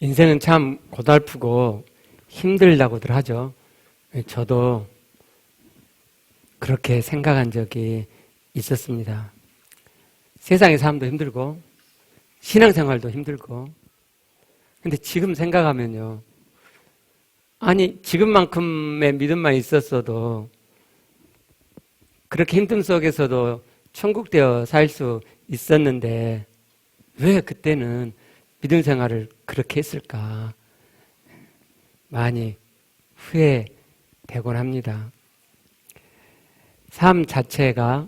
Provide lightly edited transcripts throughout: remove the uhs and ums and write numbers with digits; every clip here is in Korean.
인생은 참 고달프고 힘들다고들 하죠. 저도 그렇게 생각한 적이 있었습니다. 세상의 삶도 힘들고 신앙생활도 힘들고, 근데 지금 생각하면요, 아니 지금만큼의 믿음만 있었어도 그렇게 힘듦 속에서도 천국 되어 살 수 있었는데 왜 그때는 믿음 생활을 그렇게 했을까? 많이 후회되곤 합니다. 삶 자체가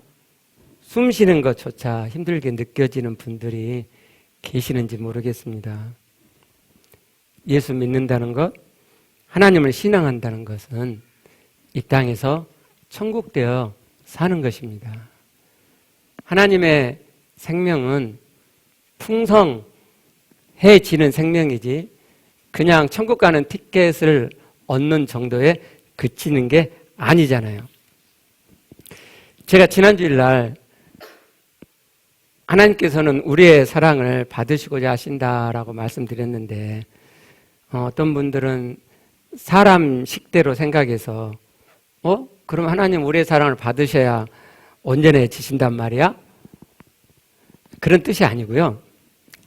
숨 쉬는 것조차 힘들게 느껴지는 분들이 계시는지 모르겠습니다. 예수 믿는다는 것, 하나님을 신앙한다는 것은 이 땅에서 천국 되어 사는 것입니다. 하나님의 생명은 풍성해지는 생명이지 그냥 천국 가는 티켓을 얻는 정도에 그치는 게 아니잖아요. 제가 지난주일 날 하나님께서는 우리의 사랑을 받으시고자 하신다라고 말씀드렸는데, 어떤 분들은 사람 식대로 생각해서 그럼 하나님 우리의 사랑을 받으셔야 온전해지신단 말이야? 그런 뜻이 아니고요.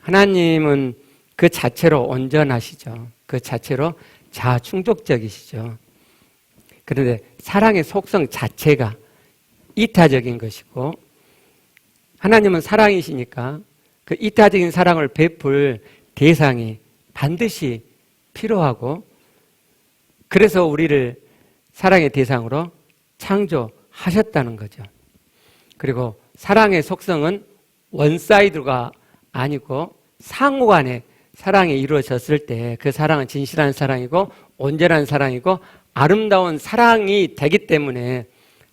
하나님은 그 자체로 온전하시죠. 그 자체로 자충족적이시죠. 그런데 사랑의 속성 자체가 이타적인 것이고, 하나님은 사랑이시니까 그 이타적인 사랑을 베풀 대상이 반드시 필요하고, 그래서 우리를 사랑의 대상으로 창조하셨다는 거죠. 그리고 사랑의 속성은 원사이드가 아니고 상호간에 사랑이 이루어졌을 때 그 사랑은 진실한 사랑이고 온전한 사랑이고 아름다운 사랑이 되기 때문에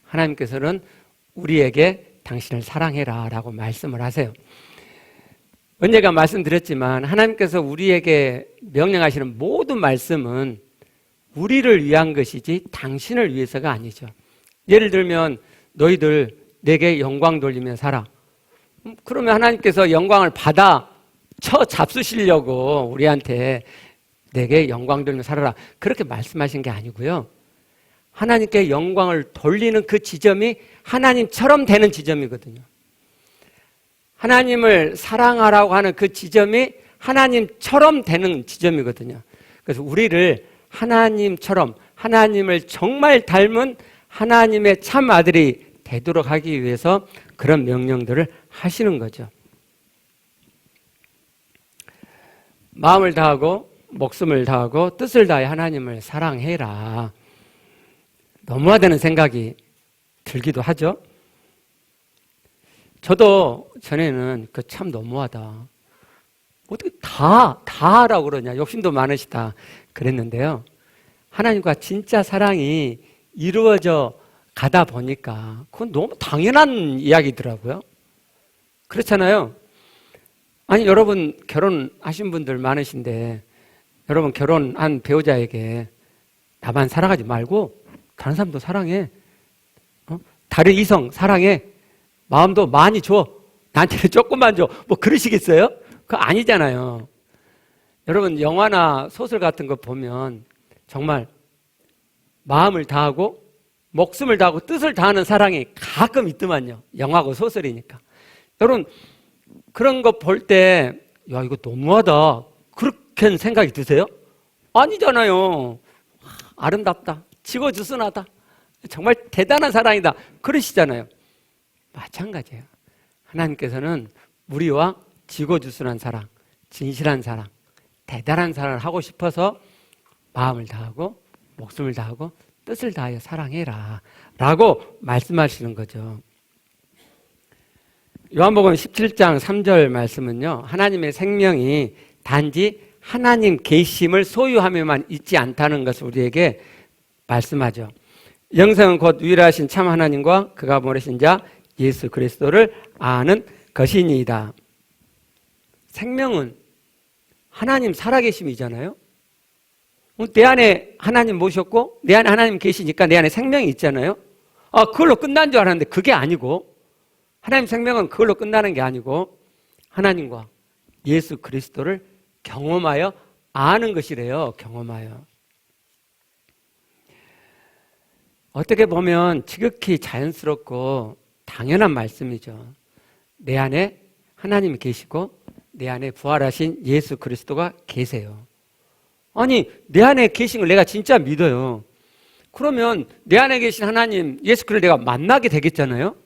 하나님께서는 우리에게 당신을 사랑해라 라고 말씀을 하세요. 언제가 말씀드렸지만 하나님께서 우리에게 명령하시는 모든 말씀은 우리를 위한 것이지 당신을 위해서가 아니죠. 예를 들면 너희들 내게 영광 돌리며 살아. 그러면 하나님께서 영광을 받아 쳐 잡수시려고 우리한테 내게 영광 돌리며 살아라 그렇게 말씀하신 게 아니고요. 하나님께 영광을 돌리는 그 지점이 하나님처럼 되는 지점이거든요. 하나님을 사랑하라고 하는 그 지점이 하나님처럼 되는 지점이거든요. 그래서 우리를 하나님처럼, 하나님을 정말 닮은 하나님의 참 아들이 되도록 하기 위해서 그런 명령들을 하시는 거죠. 마음을 다하고 목숨을 다하고 뜻을 다해 하나님을 사랑해라. 너무하다는 생각이 들기도 하죠. 저도 전에는 그 참 너무하다. 어떻게 다 하라고 그러냐. 욕심도 많으시다. 그랬는데요. 하나님과 진짜 사랑이 이루어져 가다 보니까 그건 너무 당연한 이야기더라고요. 그렇잖아요. 아니 여러분 결혼하신 분들 많으신데 여러분 결혼한 배우자에게 나만 사랑하지 말고 다른 사람도 사랑해. 다른 이성 사랑해. 마음도 많이 줘. 나한테는 조금만 줘. 뭐 그러시겠어요? 그거 아니잖아요. 여러분 영화나 소설 같은 거 보면 정말 마음을 다하고 목숨을 다하고 뜻을 다하는 사랑이 가끔 있더만요. 영화고 소설이니까. 여러분 그런 거 볼 때 야 이거 너무하다 그렇게 생각이 드세요? 아니잖아요. 아름답다. 지고지순하다. 정말 대단한 사랑이다. 그러시잖아요. 마찬가지예요. 하나님께서는 우리와 지고지순한 사랑, 진실한 사랑, 대단한 사랑을 하고 싶어서 마음을 다하고 목숨을 다하고 뜻을 다하여 사랑해라 라고 말씀하시는 거죠. 요한복음 17장 3절 말씀은요, 하나님의 생명이 단지 하나님 계심을 소유하며만 있지 않다는 것을 우리에게 말씀하죠. 영생은 곧 유일하신 참 하나님과 그가 보내신 자 예수 그리스도를 아는 것이니이다. 생명은 하나님 살아계심이잖아요. 내 안에 하나님 모셨고 내 안에 하나님 계시니까 내 안에 생명이 있잖아요. 그걸로 끝난 줄 알았는데 그게 아니고, 하나님 생명은 그걸로 끝나는 게 아니고 하나님과 예수 그리스도를 경험하여 아는 것이래요. 경험하여. 어떻게 보면 지극히 자연스럽고 당연한 말씀이죠. 내 안에 하나님이 계시고 내 안에 부활하신 예수 그리스도가 계세요. 아니, 내 안에 계신 걸 내가 진짜 믿어요. 그러면 내 안에 계신 하나님, 예수 그리스도를 내가 만나게 되겠잖아요.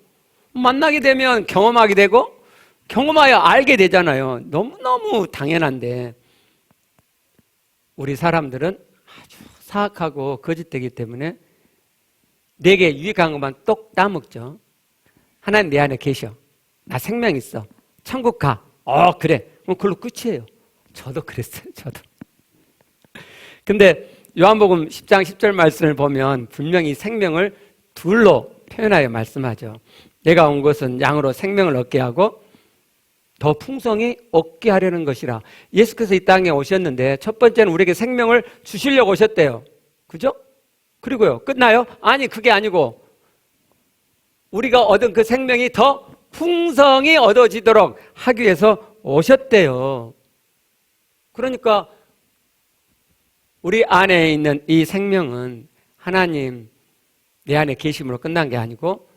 만나게 되면 경험하게 되고 경험하여 알게 되잖아요. 너무너무 당연한데 우리 사람들은 아주 사악하고 거짓되기 때문에 내게 유익한 것만 똑 따먹죠. 하나님 내 안에 계셔. 나 생명 있어. 천국 가. 그래. 그럼 그걸로 끝이에요. 저도 그랬어요. 저도. 근데 요한복음 10장 10절 말씀을 보면 분명히 생명을 둘로 표현하여 말씀하죠. 내가 온 것은 양으로 생명을 얻게 하고 더 풍성히 얻게 하려는 것이라. 예수께서 이 땅에 오셨는데 첫 번째는 우리에게 생명을 주시려고 오셨대요. 그죠? 그리고요, 끝나요? 아니, 그게 아니고 우리가 얻은 그 생명이 더 풍성히 얻어지도록 하기 위해서 오셨대요. 그러니까 우리 안에 있는 이 생명은 하나님 내 안에 계심으로 끝난 게 아니고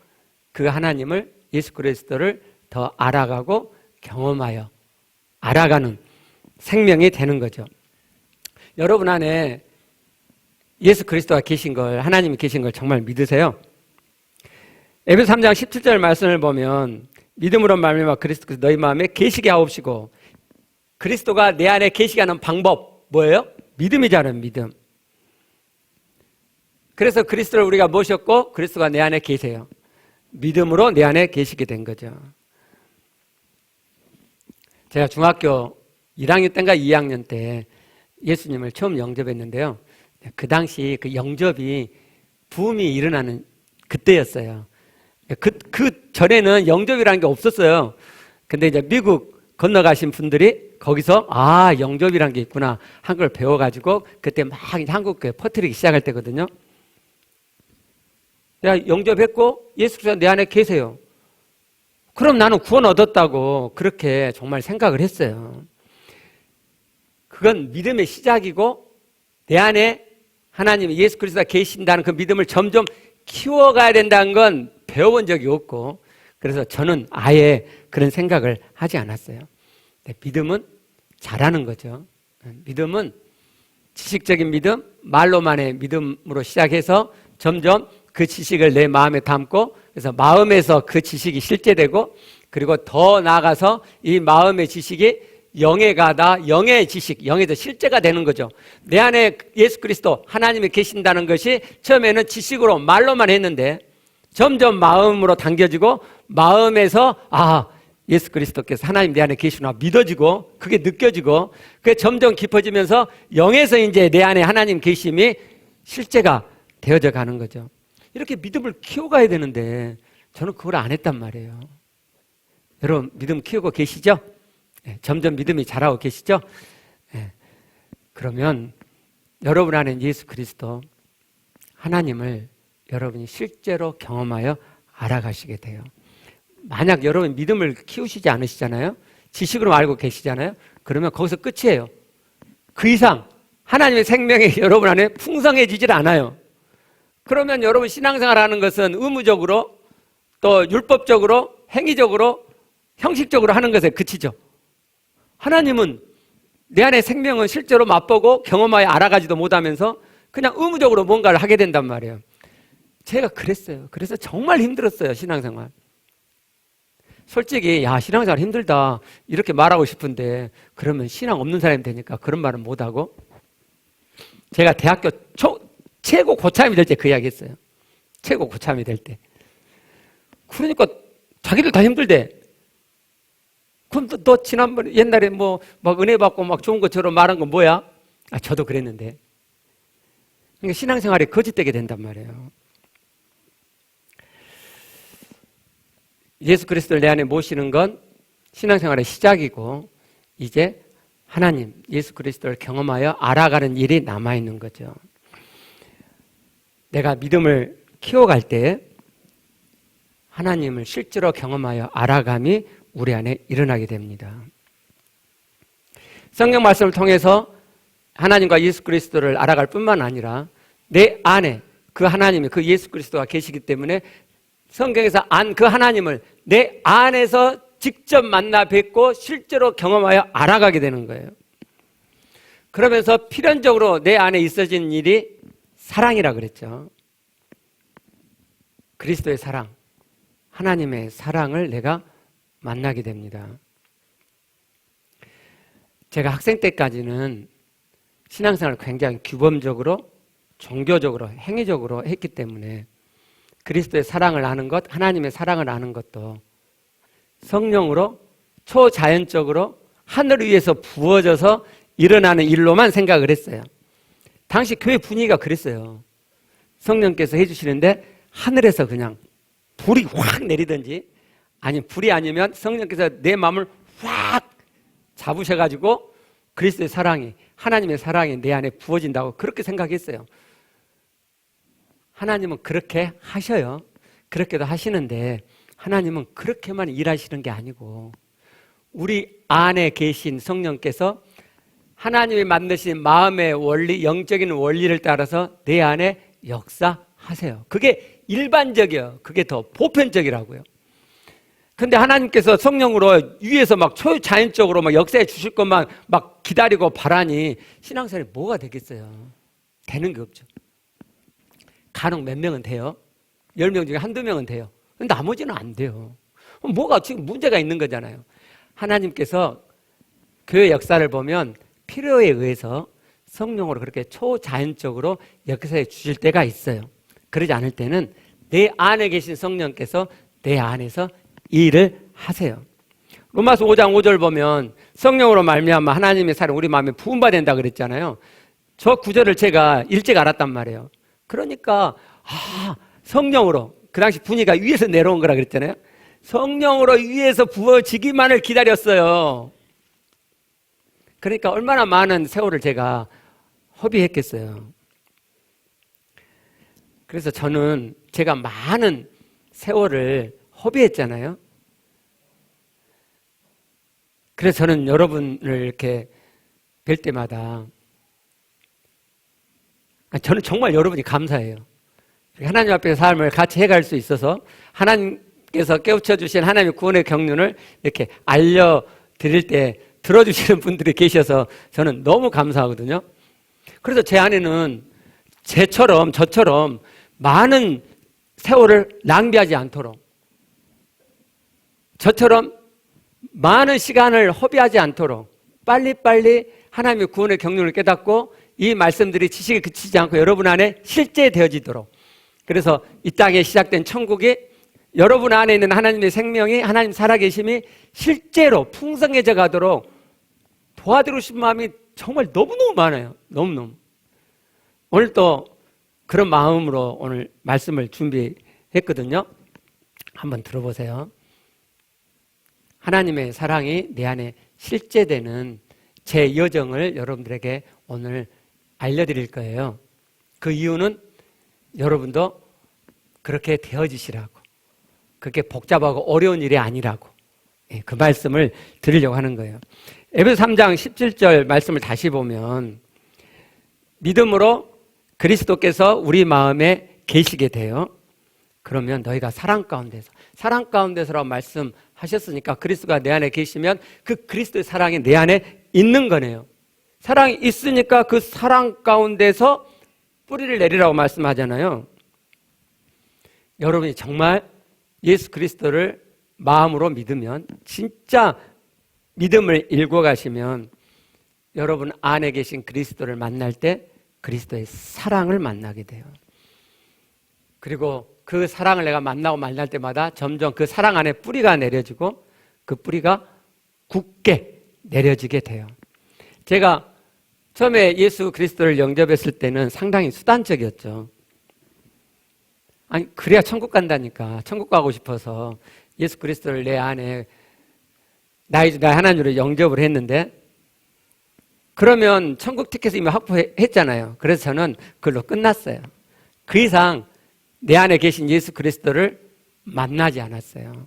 그 하나님을, 예수 그리스도를 더 알아가고 경험하여 알아가는 생명이 되는 거죠. 여러분 안에 예수 그리스도가 계신 걸, 하나님이 계신 걸 정말 믿으세요? 에베소 3장 17절 말씀을 보면 믿음으로 말미암아 그리스도께서 너희 마음에 계시게 하옵시고, 그리스도가 내 안에 계시게 하는 방법 뭐예요? 믿음이잖아요. 믿음. 그래서 그리스도를 우리가 모셨고 그리스도가 내 안에 계세요. 믿음으로 내 안에 계시게 된 거죠. 제가 중학교 1학년 때인가 2학년 때 예수님을 처음 영접했는데요. 그 당시 그 영접이 붐이 일어나는 그때였어요. 그 전에는 영접이라는 게 없었어요. 근데 이제 미국 건너가신 분들이 거기서 영접이라는 게 있구나 한 걸 배워가지고 그때 막 한국교회 퍼뜨리기 시작할 때거든요. 내가 영접했고 예수 그리스도 내 안에 계세요. 그럼 나는 구원 얻었다고 그렇게 정말 생각을 했어요. 그건 믿음의 시작이고 내 안에 하나님 예수 그리스도가 계신다는 그 믿음을 점점 키워가야 된다는 건 배워본 적이 없고, 그래서 저는 아예 그런 생각을 하지 않았어요. 믿음은 잘하는 거죠. 믿음은 지식적인 믿음, 말로만의 믿음으로 시작해서 점점 그 지식을 내 마음에 담고, 그래서 마음에서 그 지식이 실제되고, 그리고 더 나아가서 이 마음의 지식이 영에 가다 영의 지식, 영에서 실제가 되는 거죠. 내 안에 예수 그리스도 하나님이 계신다는 것이 처음에는 지식으로 말로만 했는데 점점 마음으로 당겨지고, 마음에서 예수 그리스도께서 하나님 내 안에 계시구나 믿어지고, 그게 느껴지고, 그게 점점 깊어지면서 영에서 이제 내 안에 하나님 계심이 실제가 되어져 가는 거죠. 이렇게 믿음을 키워가야 되는데 저는 그걸 안 했단 말이에요. 여러분 믿음 키우고 계시죠? 네, 점점 믿음이 자라고 계시죠? 네. 그러면 여러분 안에 예수 그리스도 하나님을 여러분이 실제로 경험하여 알아가시게 돼요. 만약 여러분 믿음을 키우시지 않으시잖아요. 지식으로 알고 계시잖아요. 그러면 거기서 끝이에요. 그 이상 하나님의 생명이 여러분 안에 풍성해지질 않아요. 그러면 여러분 신앙생활하는 것은 의무적으로 또 율법적으로 행위적으로 형식적으로 하는 것에 그치죠. 하나님은 내 안에 생명은 실제로 맛보고 경험하여 알아가지도 못하면서 그냥 의무적으로 뭔가를 하게 된단 말이에요. 제가 그랬어요. 그래서 정말 힘들었어요. 신앙생활. 솔직히 신앙생활 힘들다 이렇게 말하고 싶은데 그러면 신앙 없는 사람이 되니까 그런 말은 못하고, 제가 대학교 최고 고참이 될 때 그 이야기 했어요. 최고 고참이 될 때. 그러니까 자기들 다 힘들대. 그럼 너 지난번에 옛날에 막 은혜 받고 막 좋은 것처럼 말한 건 뭐야? 저도 그랬는데. 그러니까 신앙생활이 거짓되게 된단 말이에요. 예수 그리스도를 내 안에 모시는 건 신앙생활의 시작이고, 이제 하나님, 예수 그리스도를 경험하여 알아가는 일이 남아있는 거죠. 내가 믿음을 키워갈 때 하나님을 실제로 경험하여 알아감이 우리 안에 일어나게 됩니다. 성경 말씀을 통해서 하나님과 예수 그리스도를 알아갈 뿐만 아니라 내 안에 그 하나님이, 그 예수 그리스도가 계시기 때문에 성경에서 그 하나님을 내 안에서 직접 만나 뵙고 실제로 경험하여 알아가게 되는 거예요. 그러면서 필연적으로 내 안에 있어진 일이 사랑이라 그랬죠. 그리스도의 사랑, 하나님의 사랑을 내가 만나게 됩니다. 제가 학생 때까지는 신앙생활을 굉장히 규범적으로, 종교적으로, 행위적으로 했기 때문에 그리스도의 사랑을 아는 것, 하나님의 사랑을 아는 것도 성령으로 초자연적으로 하늘 위에서 부어져서 일어나는 일로만 생각을 했어요. 당시 교회 분위기가 그랬어요. 성령께서 해주시는데 하늘에서 그냥 불이 확 내리든지, 아니 불이 아니면 성령께서 내 마음을 확 잡으셔가지고 그리스도의 사랑이, 하나님의 사랑이 내 안에 부어진다고 그렇게 생각했어요. 하나님은 그렇게 하셔요. 그렇게도 하시는데 하나님은 그렇게만 일하시는 게 아니고 우리 안에 계신 성령께서 하나님이 만드신 마음의 원리, 영적인 원리를 따라서 내 안에 역사하세요. 그게 일반적이에요. 그게 더 보편적이라고요. 근데 하나님께서 성령으로 위에서 막 초자연적으로 막 역사해 주실 것만 막 기다리고 바라니 신앙생활이 뭐가 되겠어요? 되는 게 없죠. 간혹 몇 명은 돼요. 10명 중에 한두 명은 돼요. 근데 나머지는 안 돼요. 뭐가 지금 문제가 있는 거잖아요. 하나님께서 교회 역사를 보면 필요에 의해서 성령으로 그렇게 초자연적으로 역사해 주실 때가 있어요. 그러지 않을 때는 내 안에 계신 성령께서 내 안에서 일을 하세요. 로마서 5장 5절 보면 성령으로 말미암아 하나님의 사랑 우리 마음에 부음받는다 그랬잖아요. 저 구절을 제가 일찍 알았단 말이에요. 그러니까 성령으로, 그 당시 분위기가 위에서 내려온 거라 그랬잖아요. 성령으로 위에서 부어지기만을 기다렸어요. 그러니까 얼마나 많은 세월을 제가 허비했겠어요. 그래서 저는 제가 많은 세월을 허비했잖아요. 그래서 저는 여러분을 이렇게 뵐 때마다 저는 정말 여러분이 감사해요. 하나님 앞에서 삶을 같이 해갈 수 있어서 하나님께서 깨우쳐 주신 하나님의 구원의 경륜을 이렇게 알려드릴 때 들어주시는 분들이 계셔서 저는 너무 감사하거든요. 그래서 제 안에는 저처럼 많은 세월을 낭비하지 않도록, 저처럼 많은 시간을 허비하지 않도록 빨리빨리 하나님의 구원의 경륜을 깨닫고 이 말씀들이 지식에 그치지 않고 여러분 안에 실제되어지도록, 그래서 이 땅에 시작된 천국이 여러분 안에 있는 하나님의 생명이, 하나님 살아계심이 실제로 풍성해져 가도록 도와드리고 싶은 마음이 정말 너무너무 많아요. 너무너무. 오늘 또 그런 마음으로 오늘 말씀을 준비했거든요. 한번 들어보세요. 하나님의 사랑이 내 안에 실제되는 제 여정을 여러분들에게 오늘 알려드릴 거예요. 그 이유는 여러분도 그렇게 되어지시라고, 그렇게 복잡하고 어려운 일이 아니라고, 그 말씀을 드리려고 하는 거예요. 에베소 3장 17절 말씀을 다시 보면 믿음으로 그리스도께서 우리 마음에 계시게 돼요. 그러면 너희가 사랑 가운데서라고 말씀하셨으니까 그리스도가 내 안에 계시면 그 그리스도의 사랑이 내 안에 있는 거네요. 사랑이 있으니까 그 사랑 가운데서 뿌리를 내리라고 말씀하잖아요. 여러분이 정말 예수 그리스도를 마음으로 믿으면, 진짜 믿음을 일궈 가시면 여러분 안에 계신 그리스도를 만날 때 그리스도의 사랑을 만나게 돼요. 그리고 그 사랑을 내가 만나고 만날 때마다 점점 그 사랑 안에 뿌리가 내려지고 그 뿌리가 굳게 내려지게 돼요. 제가 처음에 예수 그리스도를 영접했을 때는 상당히 수단적이었죠. 아니, 그래야 천국 간다니까. 천국 가고 싶어서 예수 그리스도를 내 안에 나의 하나님으로 영접을 했는데, 그러면 천국 티켓을 이미 확보했잖아요. 그래서 저는 그걸로 끝났어요. 그 이상 내 안에 계신 예수 그리스도를 만나지 않았어요.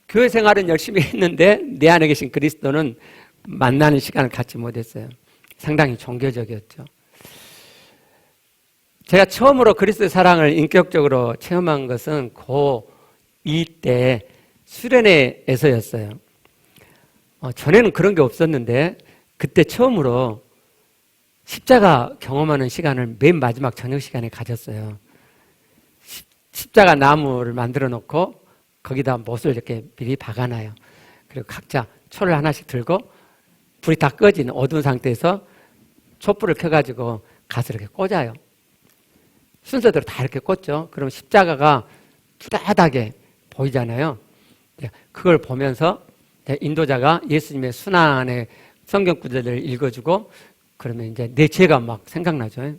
교회 생활은 열심히 했는데 내 안에 계신 그리스도는 만나는 시간을 갖지 못했어요. 상당히 종교적이었죠. 제가 처음으로 그리스도의 사랑을 인격적으로 체험한 것은 고2 때 수련회에서였어요. 전에는 그런 게 없었는데 그때 처음으로 십자가 경험하는 시간을 맨 마지막 저녁 시간에 가졌어요. 십자가 나무를 만들어 놓고 거기다 못을 이렇게 미리 박아놔요. 그리고 각자 초를 하나씩 들고 불이 다 꺼진 어두운 상태에서 촛불을 켜가지고 가서 이렇게 꽂아요. 순서대로 다 이렇게 꽂죠. 그럼 십자가가 뚜렷하게 보이잖아요. 그걸 보면서 인도자가 예수님의 순환의 성경 구절을 읽어주고 그러면 이제 내 죄가 막 생각나죠.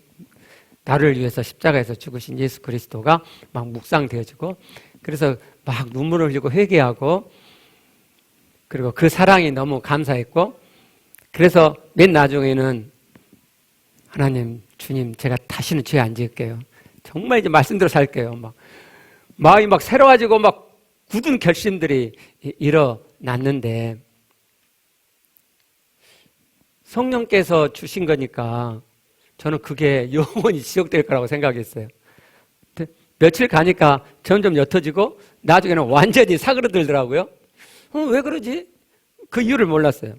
나를 위해서 십자가에서 죽으신 예수 그리스도가 막 묵상되어지고 그래서 막 눈물을 흘리고 회개하고 그리고 그 사랑이 너무 감사했고 그래서 맨 나중에는 하나님, 주님, 제가 다시는 죄 안 지을게요. 정말 이제 말씀대로 살게요. 막 마음이 막 새로워지고 막 굳은 결심들이 일어났는데 성령께서 주신 거니까 저는 그게 영원히 지속될 거라고 생각했어요. 며칠 가니까 점점 옅어지고 나중에는 완전히 사그러들더라고요. 왜 그러지? 그 이유를 몰랐어요.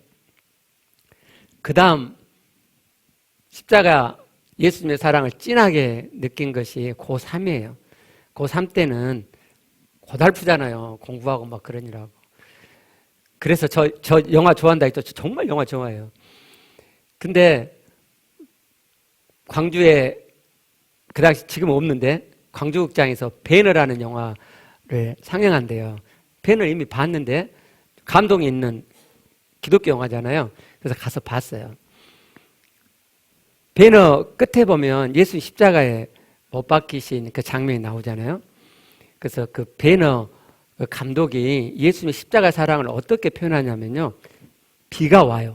그 다음 십자가 예수님의 사랑을 진하게 느낀 것이 고3이에요. 고3 때는 고달프잖아요. 공부하고 막 그러느라고. 그래서 저 영화 좋아한다 했죠. 저 정말 영화 좋아해요. 근데 광주에 그 당시 지금 없는데 광주극장에서 배너라는 영화를 상영한대요. 배너 이미 봤는데 감동이 있는 기독교 영화잖아요. 그래서 가서 봤어요. 배너 끝에 보면 예수 십자가에 못 박히신 그 장면이 나오잖아요. 그래서 그 배너 그 감독이 예수님의 십자가 사랑을 어떻게 표현하냐면요. 비가 와요.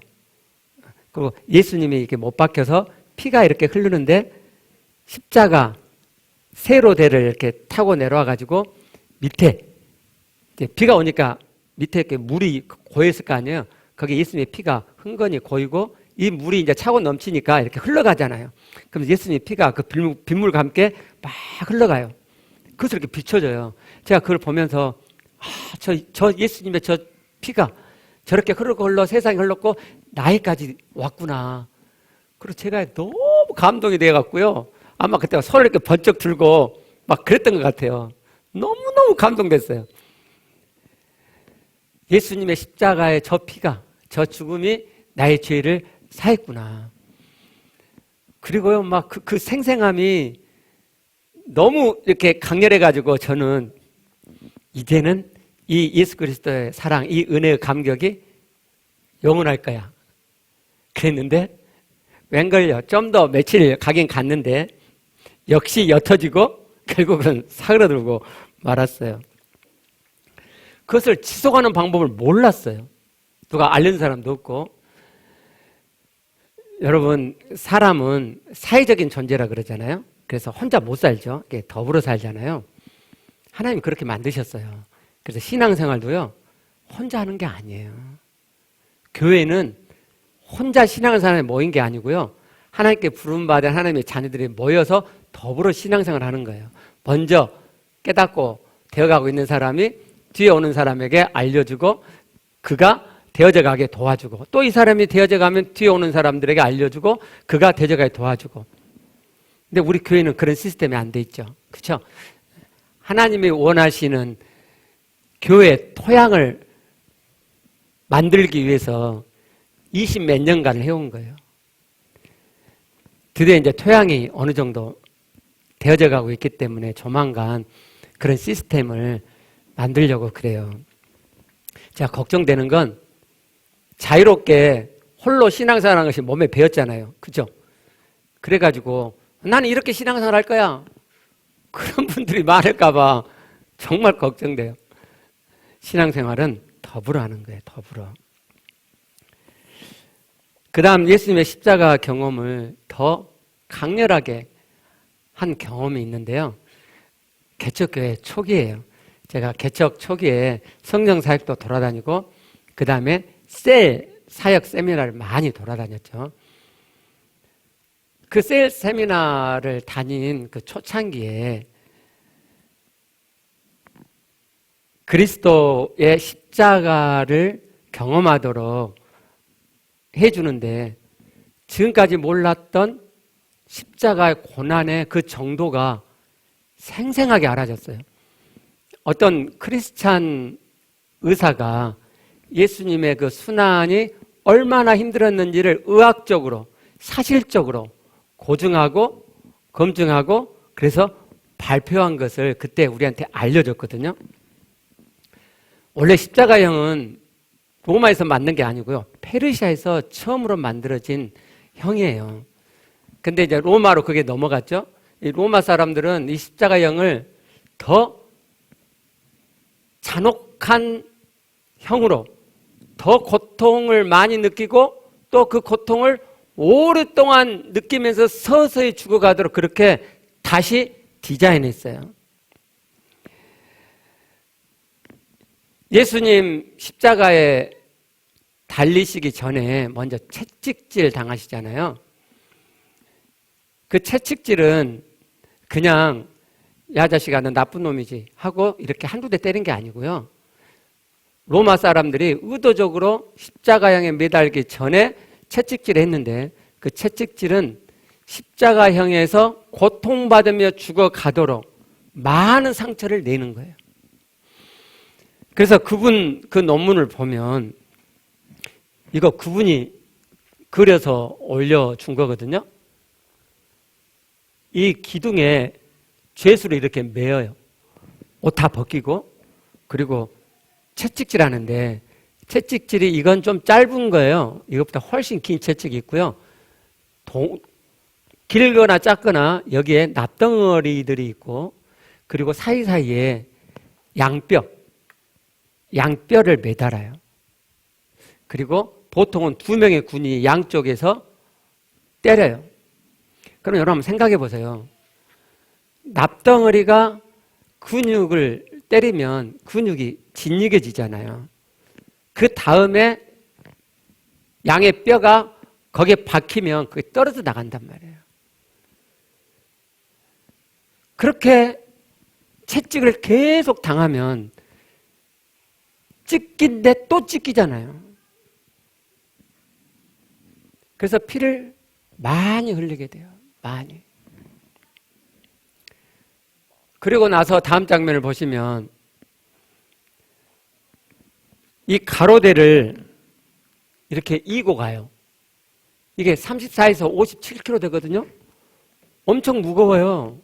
그리고 예수님이 이렇게 못 박혀서 피가 이렇게 흐르는데 십자가 세로대를 이렇게 타고 내려와가지고 밑에 비가 오니까 밑에 이렇게 물이 고였을 거 아니에요. 거기 예수님의 피가 흥건히 고이고 이 물이 이제 차고 넘치니까 이렇게 흘러가잖아요. 그럼 예수님의 피가 그 빗물과 함께 막 흘러가요. 그것을 이렇게 비춰져요. 제가 그걸 보면서 저 예수님의 저 피가 저렇게 흘러 세상에 흘렀고 나이까지 왔구나. 그리고 제가 너무 감동이 돼갖고요. 아마 그때 손을 이렇게 번쩍 들고 막 그랬던 것 같아요. 너무너무 감동됐어요. 예수님의 십자가의 저 피가, 저 죽음이 나의 죄를 사했구나. 그리고요, 막 그 생생함이 너무 이렇게 강렬해가지고 저는 이제는 이 예수 그리스도의 사랑, 이 은혜의 감격이 영원할 거야. 그랬는데, 웬걸요, 좀 더 며칠 가긴 갔는데, 역시 옅어지고, 결국은 사그러들고 말았어요. 그것을 지속하는 방법을 몰랐어요. 누가 알려준 사람도 없고. 여러분, 사람은 사회적인 존재라 그러잖아요. 그래서 혼자 못 살죠. 더불어 살잖아요. 하나님 그렇게 만드셨어요. 그래서 신앙생활도요, 혼자 하는 게 아니에요. 교회는 혼자 신앙생활에 모인 게 아니고요. 하나님께 부름받은 하나님의 자녀들이 모여서 더불어 신앙생활을 하는 거예요. 먼저 깨닫고 되어가고 있는 사람이 뒤에 오는 사람에게 알려주고 그가 되어져 가게 도와주고 또 이 사람이 되어져 가면 뒤에 오는 사람들에게 알려주고 그가 되어져 가게 도와주고. 근데 우리 교회는 그런 시스템이 안 돼 있죠. 그렇죠? 하나님이 원하시는 교회 토양을 만들기 위해서 20몇 년간을 해온 거예요. 드디어 이제 토양이 어느 정도 되어져 가고 있기 때문에 조만간 그런 시스템을 만들려고 그래요. 자, 걱정되는 건 자유롭게 홀로 신앙생활하는 것이 몸에 배었잖아요. 그죠? 그래가지고 나는 이렇게 신앙생활 할 거야. 그런 분들이 많을까봐 정말 걱정돼요. 신앙생활은 더불어 하는 거예요. 더불어. 그 다음 예수님의 십자가 경험을 더 강렬하게 한 경험이 있는데요. 개척교회 초기예요. 제가 개척 초기에 성령 사역도 돌아다니고 그 다음에 셀 사역 세미나를 많이 돌아다녔죠. 그 셀 세미나를 다닌 그 초창기에 그리스도의 십자가를 경험하도록 해주는데 지금까지 몰랐던 십자가의 고난의 그 정도가 생생하게 알아졌어요. 어떤 크리스찬 의사가 예수님의 그 순환이 얼마나 힘들었는지를 의학적으로, 사실적으로 고증하고 검증하고 그래서 발표한 것을 그때 우리한테 알려줬거든요. 원래 십자가형은 로마에서 만든 게 아니고요. 페르시아에서 처음으로 만들어진 형이에요. 근데 이제 로마로 그게 넘어갔죠. 이 로마 사람들은 이 십자가형을 더 잔혹한 형으로 더 고통을 많이 느끼고 또 그 고통을 오랫동안 느끼면서 서서히 죽어가도록 그렇게 다시 디자인했어요. 예수님 십자가에 달리시기 전에 먼저 채찍질 당하시잖아요. 그 채찍질은 그냥 야 자식아 너 나쁜 놈이지 하고 이렇게 한두 대 때린 게 아니고요. 로마 사람들이 의도적으로 십자가형에 매달기 전에 채찍질을 했는데 그 채찍질은 십자가형에서 고통받으며 죽어가도록 많은 상처를 내는 거예요. 그래서 그분 그 논문을 보면 이거 그분이 그려서 올려준 거거든요. 이 기둥에 죄수를 이렇게 매어요. 옷 다 벗기고 그리고 채찍질 하는데 채찍질이 이건 좀 짧은 거예요. 이것보다 훨씬 긴 채찍이 있고요. 길거나 작거나 여기에 납덩어리들이 있고 그리고 사이사이에 양뼈를 매달아요. 그리고 보통은 2명의 군이 양쪽에서 때려요. 그럼 여러분 생각해 보세요. 납덩어리가 근육을 때리면 근육이 짓이겨지잖아요. 그 다음에 양의 뼈가 거기에 박히면 그게 떨어져 나간단 말이에요. 그렇게 채찍을 계속 당하면 찢긴데 또 찢기잖아요. 그래서 피를 많이 흘리게 돼요. 많이. 그리고 나서 다음 장면을 보시면 이 가로대를 이렇게 이고 가요. 이게 34에서 57kg 되거든요. 엄청 무거워요.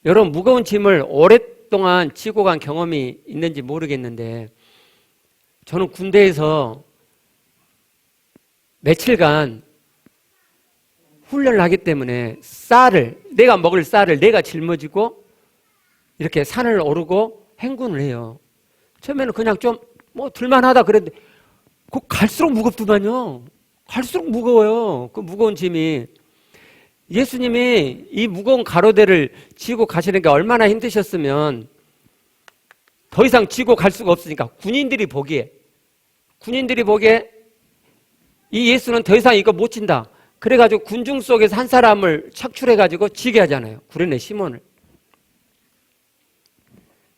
여러분 무거운 짐을 오랫동안 지고 간 경험이 있는지 모르겠는데 저는 군대에서 며칠간 훈련을 하기 때문에 내가 먹을 쌀을 내가 짊어지고 이렇게 산을 오르고 행군을 해요. 처음에는 그냥 좀 들만하다 그랬는데 갈수록 무겁더만요. 갈수록 무거워요. 그 무거운 짐이. 예수님이 이 무거운 가로대를 지고 가시는 게 얼마나 힘드셨으면 더 이상 지고 갈 수가 없으니까 군인들이 보기에 이 예수는 더 이상 이거 못 진다. 그래가지고 군중 속에서 한 사람을 착출해가지고 지게 하잖아요. 구레네 시몬을.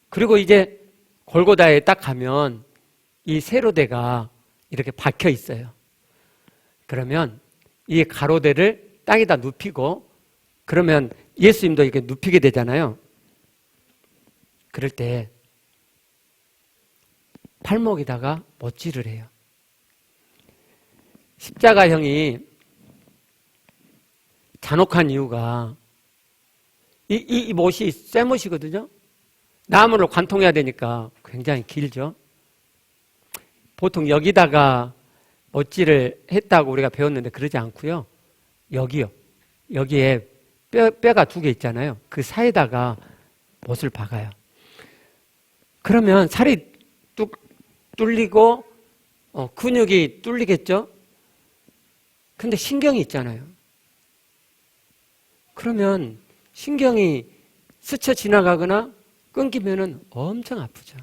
그리고 이제 골고다에 딱 가면 이 세로대가 이렇게 박혀 있어요. 그러면 이 가로대를 땅에다 눕히고 그러면 예수님도 이렇게 눕히게 되잖아요. 그럴 때 팔목에다가 못질을 해요. 십자가형이 잔혹한 이유가 이 못이 쇠못이거든요. 나무를 관통해야 되니까 굉장히 길죠. 보통 여기다가 못질을 했다고 우리가 배웠는데 그러지 않고요. 여기에 뼈가 2개 있잖아요. 그 사이에다가 못을 박아요. 그러면 살이 뚝 뚫리고 근육이 뚫리겠죠. 근데 신경이 있잖아요. 그러면 신경이 스쳐 지나가거나 끊기면은 엄청 아프죠.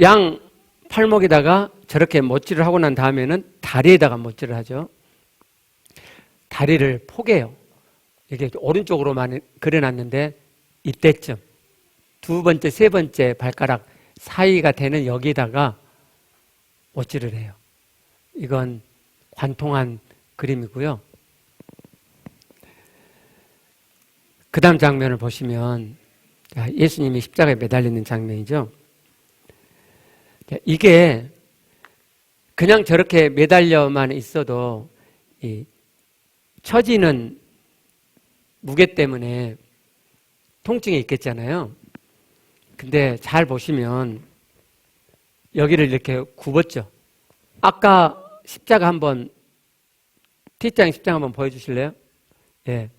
양 팔목에다가 저렇게 못질을 하고 난 다음에는 다리에다가 못질을 하죠. 다리를 포개요. 이게 오른쪽으로만 그려놨는데 이때쯤 두 번째, 세 번째 발가락 사이가 되는 여기다가 못질을 해요. 이건 관통한 그림이고요. 그 다음 장면을 보시면 예수님이 십자가에 매달리는 장면이죠. 이게 그냥 저렇게 매달려만 있어도 이 처지는 무게 때문에 통증이 있겠잖아요. 근데 잘 보시면 여기를 이렇게 굽었죠. 아까 십자가 한번 T장 십자가 한번 보여주실래요? 예.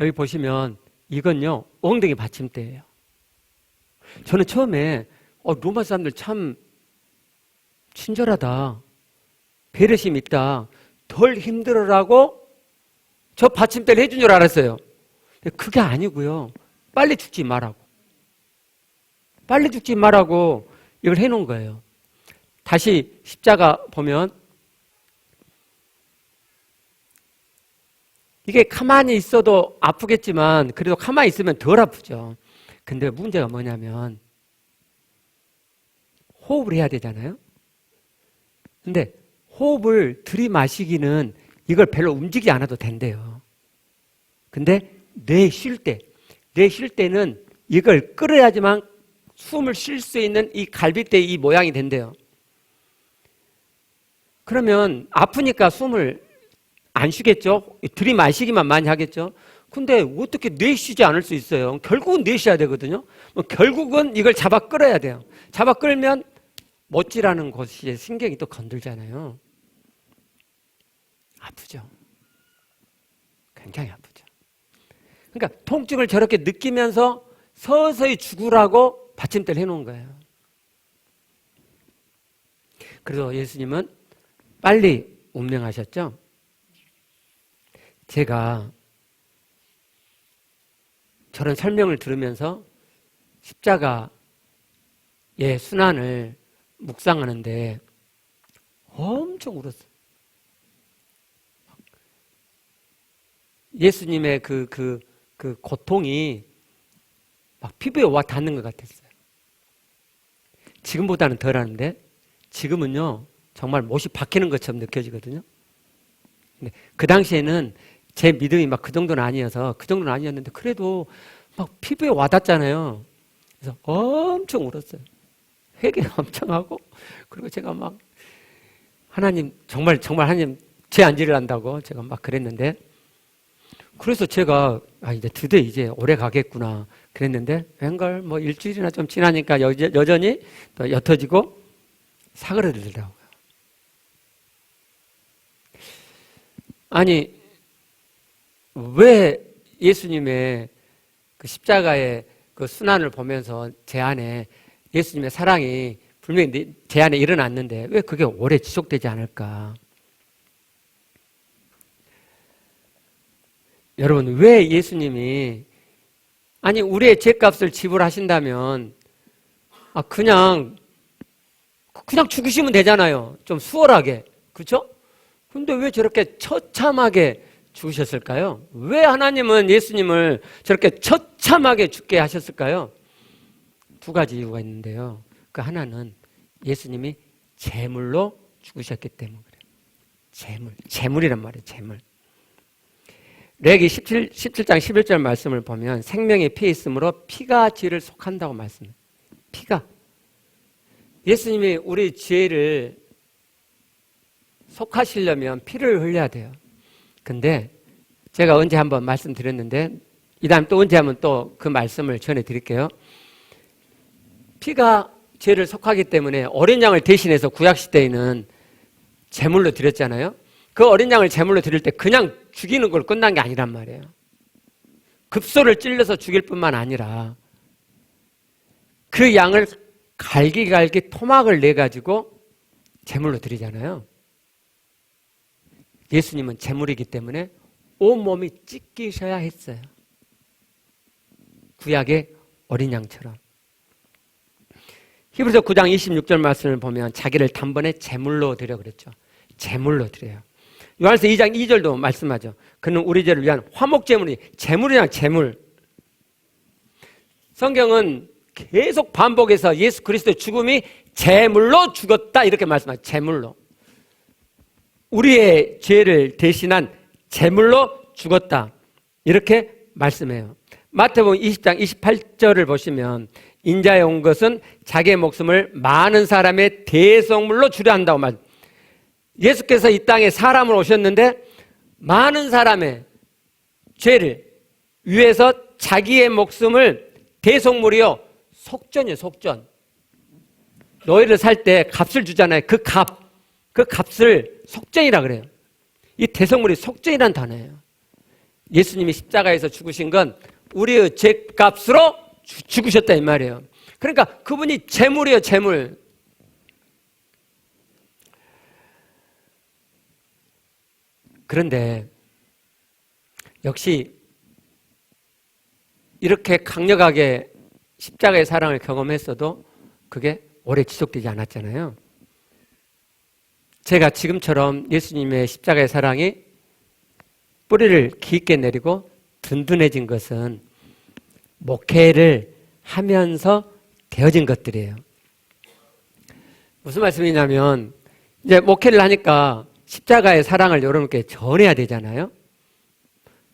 여기 보시면 이건요 엉덩이 받침대예요. 저는 처음에 로마 사람들 참 친절하다, 배려심 있다, 덜 힘들어라고 저 받침대를 해준 줄 알았어요. 그게 아니고요. 빨리 죽지 말라고. 빨리 죽지 말라고 이걸 해놓은 거예요. 다시 십자가 보면 이게 가만히 있어도 아프겠지만 그래도 가만히 있으면 덜 아프죠. 근데 문제가 뭐냐면 호흡을 해야 되잖아요. 근데 호흡을 들이마시기는 이걸 별로 움직이지 않아도 된대요. 근데 뇌 쉴 때는 이걸 끌어야지만 숨을 쉴 수 있는 이 갈비뼈 이 모양이 된대요. 그러면 아프니까 숨을 안 쉬겠죠? 들이마시기만 많이 하겠죠? 근데 어떻게 내쉬지 않을 수 있어요? 결국은 내쉬어야 되거든요. 결국은 이걸 잡아 끌어야 돼요. 잡아 끌면 못지라는 곳이 신경이 또 건들잖아요. 아프죠? 굉장히 아프죠. 그러니까 통증을 저렇게 느끼면서 서서히 죽으라고 받침대를 해놓은 거예요. 그래서 예수님은 빨리 운명하셨죠? 제가 저런 설명을 들으면서 십자가의 순환을 묵상하는데 엄청 울었어요. 예수님의 그 고통이 막 피부에 와 닿는 것 같았어요. 지금보다는 덜 하는데 지금은요 정말 못이 박히는 것처럼 느껴지거든요. 근데 그 당시에는 제 믿음이 막 그 정도는 아니었는데 그래도 막 피부에 와닿잖아요. 그래서 엄청 울었어요. 회개 엄청 하고, 그리고 제가 막 하나님 정말 하나님 죄 안 지르란다고 제가 막 그랬는데, 그래서 제가 이제 드디어 이제 오래 가겠구나 그랬는데 웬걸 뭐 일주일이나 좀 지나니까 여전히 또 옅어지고 사그러들더라고요. 아니 왜 예수님의 그 십자가의 그 순환을 보면서 제 안에 예수님의 사랑이 분명히 제 안에 일어났는데 왜 그게 오래 지속되지 않을까? 여러분, 왜 예수님이 아니 우리의 죄값을 지불하신다면 그냥 죽으시면 되잖아요. 좀 수월하게. 그렇죠? 근데 왜 저렇게 처참하게 죽으셨을까요? 왜 하나님은 예수님을 저렇게 처참하게 죽게 하셨을까요? 두 가지 이유가 있는데요. 그 하나는 예수님이 제물로 죽으셨기 때문에 그래요. 제물이란 말이에요. 제물. 레기 17장 11절 말씀을 보면 생명의 피에 있으므로 피가 죄를 속한다고 말씀해요. 피가. 예수님이 우리 죄를 속하시려면 피를 흘려야 돼요. 근데 제가 언제 한번 말씀드렸는데 이 다음 또 언제 하면 또 그 말씀을 전해드릴게요. 피가 죄를 속하기 때문에 어린 양을 대신해서 구약시대에는 제물로 드렸잖아요. 그 어린 양을 제물로 드릴 때 그냥 죽이는 걸 끝난 게 아니란 말이에요. 급소를 찔러서 죽일 뿐만 아니라 그 양을 갈기갈기 토막을 내가지고 제물로 드리잖아요. 예수님은 제물이기 때문에 온몸이 찢기셔야 했어요. 구약의 어린 양처럼. 히브리서 9장 26절 말씀을 보면 자기를 단번에 제물로 드려 그랬죠. 제물로 드려요. 요한서 2장 2절도 말씀하죠. 그는 우리 죄를 위한 화목제물이, 제물이냐 제물. 성경은 계속 반복해서 예수 그리스도의 죽음이 제물로 죽었다 이렇게 말씀하죠. 제물로. 우리의 죄를 대신한 제물로 죽었다 이렇게 말씀해요. 마태복음 20장 28절을 보시면 인자에 온 것은 자기의 목숨을 많은 사람의 대속물로 주려 한다고 말. 예수께서 이 땅에 사람으로 오셨는데 많은 사람의 죄를 위해서 자기의 목숨을 대속물이요, 속전이에요. 속전. 너희를 살 때 값을 주잖아요. 그 값을 속전이라 그래요. 이 대속물이 속전이라는 단어예요. 예수님이 십자가에서 죽으신 건 우리의 죄값으로 죽으셨다 이 말이에요. 그러니까 그분이 제물이에요. 제물. 그런데 역시 이렇게 강력하게 십자가의 사랑을 경험했어도 그게 오래 지속되지 않았잖아요. 제가 지금처럼 예수님의 십자가의 사랑이 뿌리를 깊게 내리고 든든해진 것은 목회를 하면서 되어진 것들이에요. 무슨 말씀이냐면 이제 목회를 하니까 십자가의 사랑을 여러분께 전해야 되잖아요.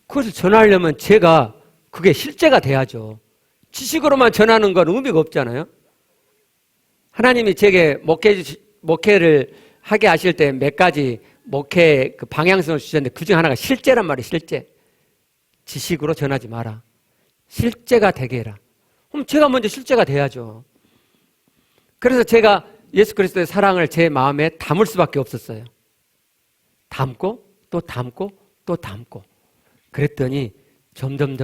그것을 전하려면 제가 그게 실제가 돼야죠. 지식으로만 전하는 건 의미가 없잖아요. 하나님이 제게 목회를 하게 하실 때 몇 가지 목회 그 방향성을 주셨는데 그중 하나가 실제란 말이에요. 실제. 지식으로 전하지 마라. 실제가 되게 해라. 그럼 제가 먼저 실제가 돼야죠. 그래서 제가 예수 그리스도의 사랑을 제 마음에 담을 수밖에 없었어요. 담고 또 담고 또 담고. 그랬더니 점점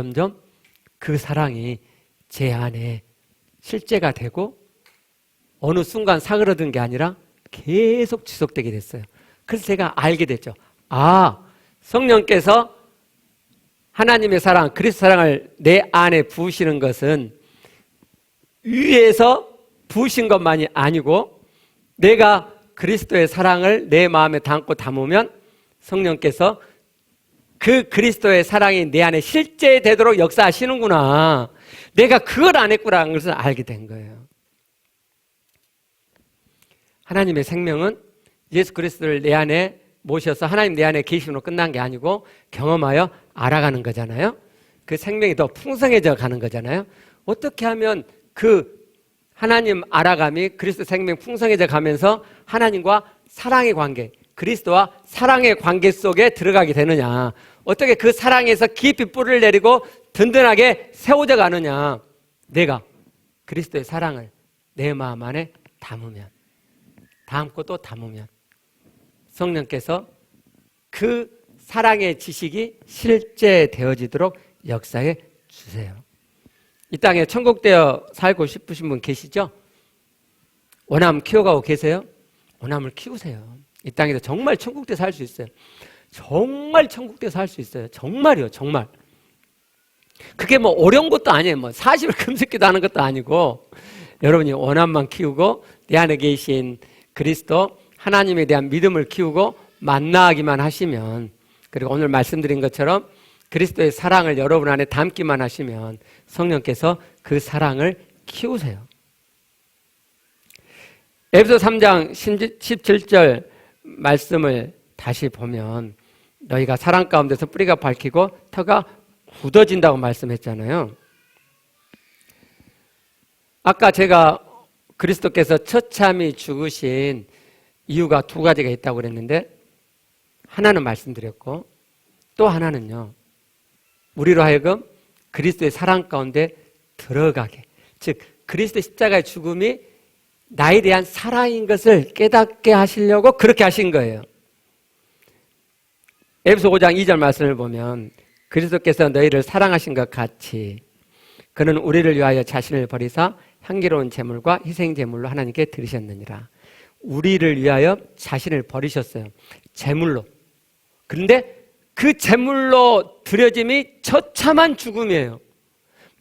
그 사랑이 제 안에 실제가 되고 어느 순간 사그러든 게 아니라 계속 지속되게 됐어요. 그래서 제가 알게 됐죠. 아, 성령께서 하나님의 사랑, 그리스도 사랑을 내 안에 부으시는 것은 위에서 부으신 것만이 아니고 내가 그리스도의 사랑을 내 마음에 담고 담으면 성령께서 그 그리스도의 사랑이 내 안에 실제되도록 역사하시는구나. 내가 그걸 안 했구나라는 것을 알게 된 거예요. 하나님의 생명은 예수 그리스도를 내 안에 모셔서 하나님 내 안에 계심으로 끝난 게 아니고 경험하여 알아가는 거잖아요. 그 생명이 더 풍성해져 가는 거잖아요. 어떻게 하면 그 하나님 알아감이 그리스도 생명 풍성해져 가면서 하나님과 사랑의 관계, 그리스도와 사랑의 관계 속에 들어가게 되느냐. 어떻게 그 사랑에서 깊이 뿌리를 내리고 든든하게 세워져 가느냐. 내가 그리스도의 사랑을 내 마음 안에 담으면, 담고 또 담으면 성령께서 그 사랑의 지식이 실제되어지도록 역사해 주세요. 이 땅에 천국되어 살고 싶으신 분 계시죠? 원함 키워가고 계세요? 원함을 키우세요. 이 땅에서 정말 천국되어 살 수 있어요. 정말 천국되어 살 수 있어요. 정말이요, 정말. 그게 뭐 어려운 것도 아니에요. 뭐 40일 금식기도 하는 것도 아니고 여러분이 원함만 키우고 내 안에 계신 그리스도 하나님에 대한 믿음을 키우고 만나기만 하시면, 그리고 오늘 말씀드린 것처럼 그리스도의 사랑을 여러분 안에 담기만 하시면 성령께서 그 사랑을 키우세요. 에베소 3장 17절 말씀을 다시 보면 너희가 사랑 가운데서 뿌리가 밝히고 터가 굳어진다고 말씀했잖아요. 아까 제가 그리스도께서 처참히 죽으신 이유가 두 가지가 있다고 그랬는데 하나는 말씀드렸고 또 하나는요, 우리로 하여금 그리스도의 사랑 가운데 들어가게, 즉 그리스도의 십자가의 죽음이 나에 대한 사랑인 것을 깨닫게 하시려고 그렇게 하신 거예요. 에베소 5장 2절 말씀을 보면 그리스도께서 너희를 사랑하신 것 같이 그는 우리를 위하여 자신을 버리사 향기로운 제물과 희생 제물로 하나님께 드리셨느니라. 우리를 위하여 자신을 버리셨어요. 제물로. 그런데 그 제물로 드려짐이 처참한 죽음이에요.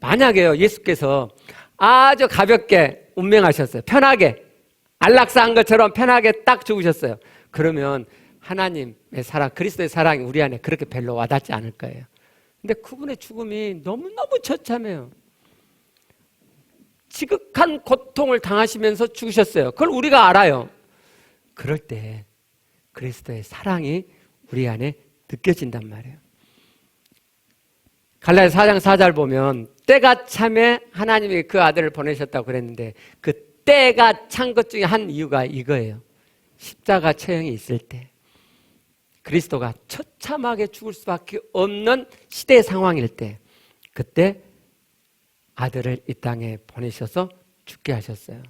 만약에요, 예수께서 아주 가볍게 운명하셨어요. 편하게, 안락사한 것처럼 편하게 딱 죽으셨어요. 그러면 하나님의 사랑, 그리스도의 사랑이 우리 안에 그렇게 별로 와닿지 않을 거예요. 근데 그분의 죽음이 너무너무 처참해요. 지극한 고통을 당하시면서 죽으셨어요. 그걸 우리가 알아요. 그럴 때 그리스도의 사랑이 우리 안에 느껴진단 말이에요. 갈라디아서 4장 4절 보면 때가 참에 하나님이 그 아들을 보내셨다고 그랬는데 그 때가 찬 것 중에 한 이유가 이거예요. 십자가 처형이 있을 때 그리스도가 처참하게 죽을 수밖에 없는 시대 상황일 때 그때 아들을 이 땅에 보내셔서 죽게 하셨어요.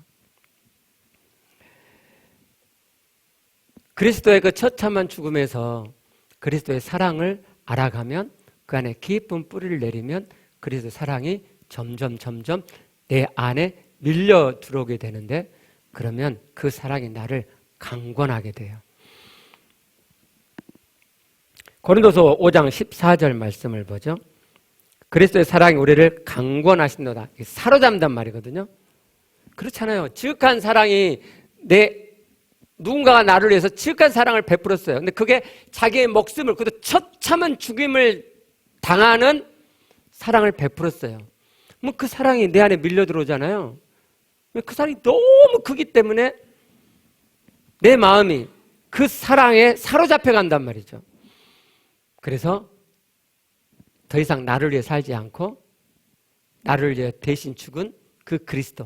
그리스도의 그 처참한 죽음에서 그리스도의 사랑을 알아가면 그 안에 깊은 뿌리를 내리면 그리스도의 사랑이 점점 내 안에 밀려 들어오게 되는데 그러면 그 사랑이 나를 강권하게 돼요. 고린도서 5장 14절 말씀을 보죠. 그리스도의 사랑이 우리를 강권하신도다. 사로잡는단 말이거든요. 그렇잖아요. 지극한 사랑이 누군가가 나를 위해서 지극한 사랑을 베풀었어요. 근데 그게 자기의 목숨을, 그것도 처참한 죽임을 당하는 사랑을 베풀었어요. 뭐 그 사랑이 내 안에 밀려 들어오잖아요. 그 사랑이 너무 크기 때문에 내 마음이 그 사랑에 사로잡혀 간단 말이죠. 그래서 더 이상 나를 위해 살지 않고 나를 위해 대신 죽은 그 그리스도,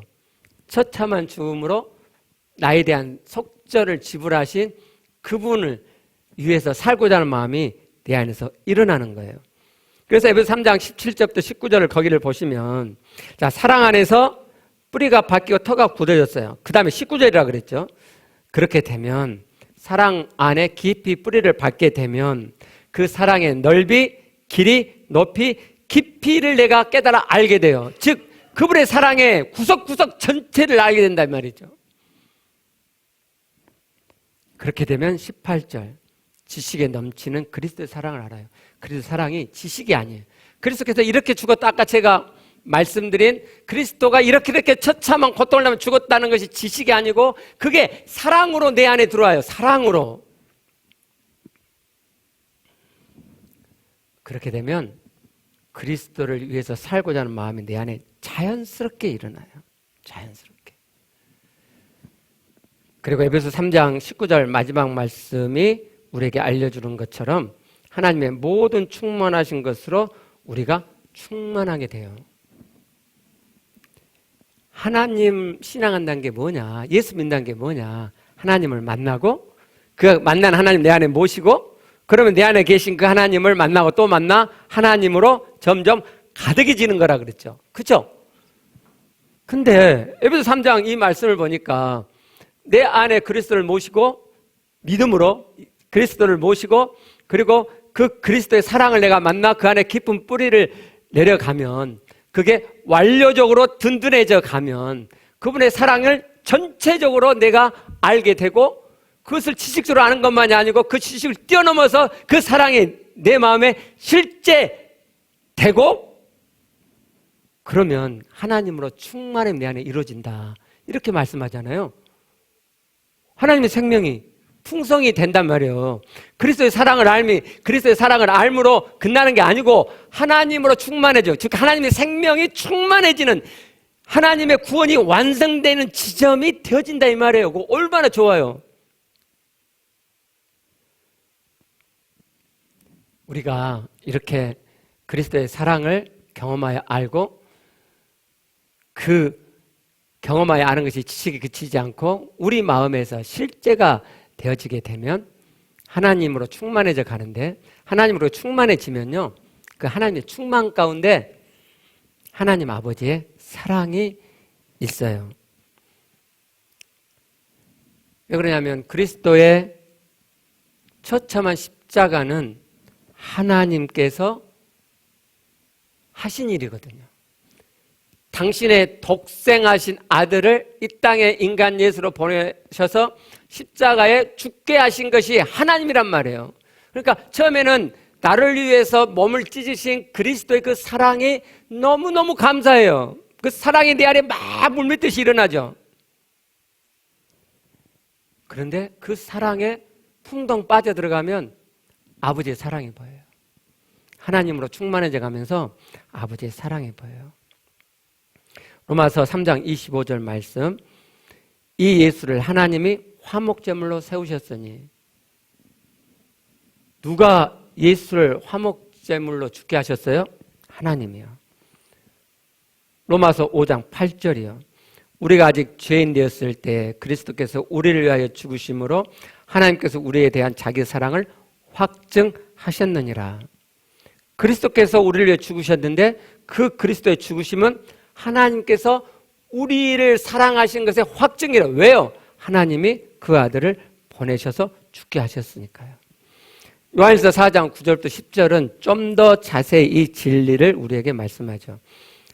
처참한 죽음으로 나에 대한 속죄를 지불하신 그분을 위해서 살고자 하는 마음이 내 안에서 일어나는 거예요. 그래서 에베소 3장 17절부터 19절을 거기를 보시면 자, 사랑 안에서 뿌리가 바뀌고 터가 굳어졌어요. 그 다음에 19절이라 그랬죠. 그렇게 되면 사랑 안에 깊이 뿌리를 받게 되면 그 사랑의 넓이, 길이, 높이, 깊이를 내가 깨달아 알게 돼요. 즉 그분의 사랑의 구석구석 전체를 알게 된단 말이죠. 그렇게 되면 18절 지식에 넘치는 그리스도의 사랑을 알아요. 그리스도의 사랑이 지식이 아니에요. 그리스도께서 이렇게 죽었다. 아까 제가 말씀드린 그리스도가 이렇게 처참한 고통을 하면 죽었다는 것이 지식이 아니고 그게 사랑으로 내 안에 들어와요. 사랑으로. 그렇게 되면 그리스도를 위해서 살고자 하는 마음이 내 안에 자연스럽게 일어나요. 자연스럽게. 그리고 에베소 3장 19절 마지막 말씀이 우리에게 알려주는 것처럼 하나님의 모든 충만하신 것으로 우리가 충만하게 돼요. 하나님 신앙한다는 게 뭐냐? 예수 믿는다는 게 뭐냐? 하나님을 만나고 그 만난 하나님 내 안에 모시고 그러면 내 안에 계신 그 하나님을 만나고 또 만나 하나님으로 점점 가득해지는 거라 그랬죠. 그렇죠? 근데 에베소 3장 이 말씀을 보니까 내 안에 그리스도를 모시고 믿음으로 그리스도를 모시고 그리고 그 그리스도의 사랑을 내가 만나 그 안에 깊은 뿌리를 내려가면 그게 완료적으로 든든해져 가면 그분의 사랑을 전체적으로 내가 알게 되고 그것을 지식적으로 아는 것만이 아니고 그 지식을 뛰어넘어서 그 사랑이 내 마음에 실제 되고 그러면 하나님으로 충만함이 내 안에 이루어진다. 이렇게 말씀하잖아요. 하나님의 생명이 풍성이 된단 말이에요. 그리스도의 사랑을 그리스도의 사랑을 알므로 끝나는 게 아니고 하나님으로 충만해져. 즉 하나님의 생명이 충만해지는 하나님의 구원이 완성되는 지점이 되어진다 이 말이에요. 그거 얼마나 좋아요. 우리가 이렇게 그리스도의 사랑을 경험하여 알고 그 경험하여 아는 것이 지식에 그치지 않고 우리 마음에서 실제가 되어지게 되면 하나님으로 충만해져 가는데 하나님으로 충만해지면요 그 하나님의 충만 가운데 하나님 아버지의 사랑이 있어요. 왜 그러냐면 그리스도의 처참한 십자가는 하나님께서 하신 일이거든요. 당신의 독생하신 아들을 이 땅에 인간 예수로 보내셔서 십자가에 죽게 하신 것이 하나님이란 말이에요. 그러니까 처음에는 나를 위해서 몸을 찢으신 그리스도의 그 사랑이 너무너무 감사해요. 그 사랑이 내 안에 막 물밀듯이 일어나죠. 그런데 그 사랑에 풍덩 빠져들어가면 아버지의 사랑이 보여요. 하나님으로 충만해져 가면서 아버지의 사랑이 보여요. 로마서 3장 25절 말씀, 이 예수를 하나님이 화목제물로 세우셨으니. 누가 예수를 화목제물로 죽게 하셨어요? 하나님이요. 로마서 5장 8절이요. 우리가 아직 죄인 되었을 때 그리스도께서 우리를 위하여 죽으심으로 하나님께서 우리에 대한 자기 사랑을 확증하셨느니라. 그리스도께서 우리를 위해 죽으셨는데 그 그리스도의 죽으심은 하나님께서 우리를 사랑하신 것의 확증이라. 왜요? 하나님이 그 아들을 보내셔서 죽게 하셨으니까요. 요한일서 4장 9절부터 10절은 좀 더 자세히 이 진리를 우리에게 말씀하죠.